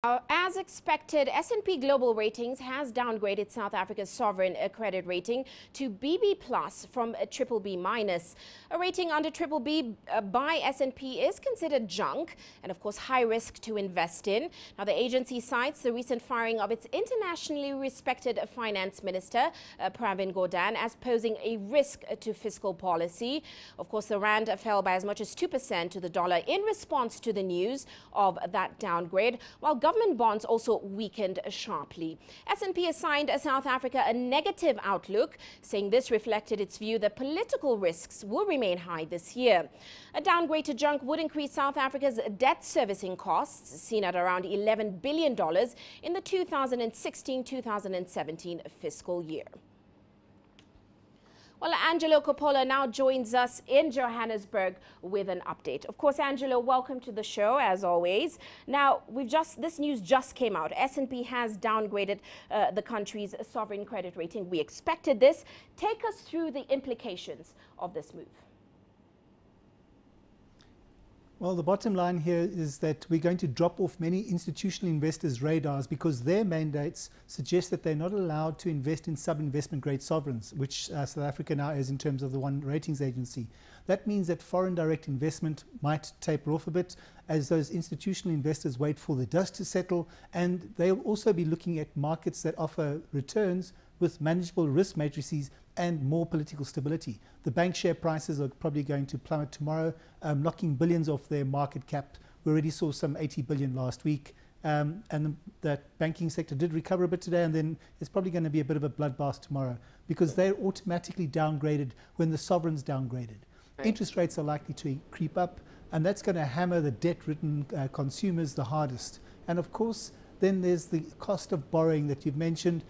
As expected, S&P Global Ratings has downgraded South Africa's sovereign credit rating to BB plus from a BBB minus. A rating under BBB by S&P is considered junk and, of course, high risk to invest in. Now, the agency cites the recent firing of its internationally respected finance minister, Pravin Gordhan, as posing a risk to fiscal policy. Of course, the rand fell by as much as 2% to the dollar in response to the news of that downgrade, while government bonds also weakened sharply. S&P assigned South Africa a negative outlook, saying this reflected its view that political risks will remain high this year. A downgrade to junk would increase South Africa's debt servicing costs, seen at around $11 billion in the 2016-2017 fiscal year. Well, Angelo Coppola now joins us in Johannesburg with an update. Of course, Angelo, welcome to the show, as always. Now, this news just came out. S&P has downgraded the country's sovereign credit rating. We expected this. Take us through the implications of this move. Well, the bottom line here is that we're going to drop off many institutional investors' radars because their mandates suggest that they're not allowed to invest in sub-investment grade sovereigns, which South Africa now is in terms of the one ratings agency. That means that foreign direct investment might taper off a bit as those institutional investors wait for the dust to settle, and they'll also be looking at markets that offer returns with manageable risk matrices and more political stability. The bank share prices are probably going to plummet tomorrow, knocking billions off their market cap. We already saw some 80 billion last week. And the banking sector did recover a bit today, and then it's probably going to be a bit of a bloodbath tomorrow because they're automatically downgraded when the sovereign's downgraded. Right. Interest rates are likely to creep up, and that's going to hammer the debt-ridden consumers the hardest. And of course, then there's the cost of borrowing that you've mentioned.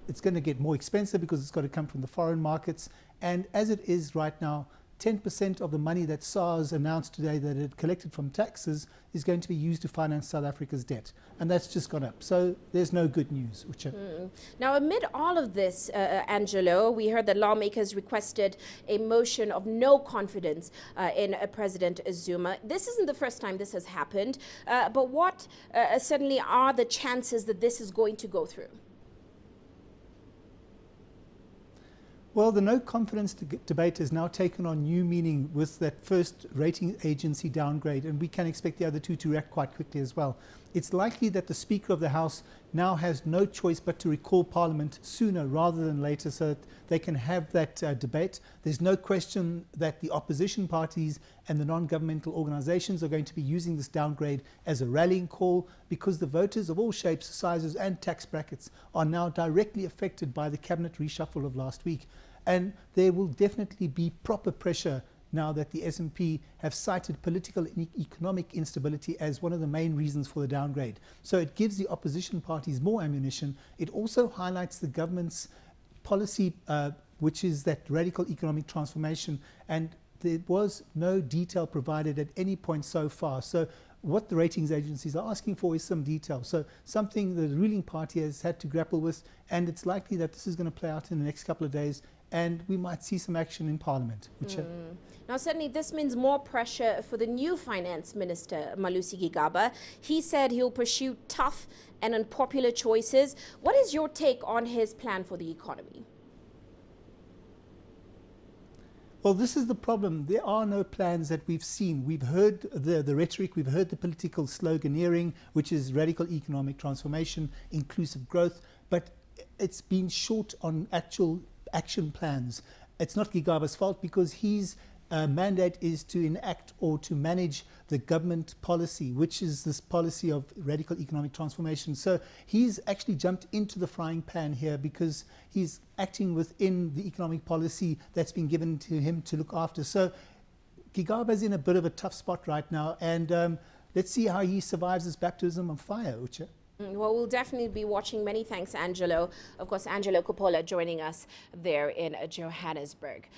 It's going to get more expensive because it's got to come from the foreign markets. And as it is right now, 10% of the money that SARS announced today that it collected from taxes is going to be used to finance South Africa's debt. And that's just gone up. So there's no good news. Now, amid all of this, Angelo, we heard that lawmakers requested a motion of no confidence in President Zuma. This isn't the first time this has happened. But what certainly are the chances that this is going to go through? Well, the no confidence debate has now taken on new meaning with that first rating agency downgrade, and we can expect the other two to react quite quickly as well. It's likely that the Speaker of the House now has no choice but to recall Parliament sooner rather than later so that they can have that debate. There's no question that the opposition parties and the non-governmental organizations are going to be using this downgrade as a rallying call because the voters of all shapes, sizes and tax brackets are now directly affected by the cabinet reshuffle of last week. And there will definitely be proper pressure now that the S&P have cited political and economic instability as one of the main reasons for the downgrade. So it gives the opposition parties more ammunition. It also highlights the government's policy, which is that radical economic transformation. And there was no detail provided at any point so far. So what the ratings agencies are asking for is some detail. So something the ruling party has had to grapple with, and it's likely that this is going to play out in the next couple of days, and we might see some action in Parliament. Now, certainly this means more pressure for the new finance minister, Malusi Gigaba. He said he'll pursue tough and unpopular choices. What is your take on his plan for the economy? Well, this is the problem. There are no plans that we've seen. We've heard the rhetoric, we've heard the political sloganeering, which is radical economic transformation, inclusive growth, but it's been short on actual action plans. It's not Gigaba's fault because his mandate is to enact or to manage the government policy, which is this policy of radical economic transformation. So he's actually jumped into the frying pan here because he's acting within the economic policy that's been given to him to look after. So Gigaba's in a bit of a tough spot right now, and let's see how he survives this baptism of fire, Uche. Well, we'll definitely be watching. Many thanks, Angelo. Of course, Angelo Coppola joining us there in Johannesburg.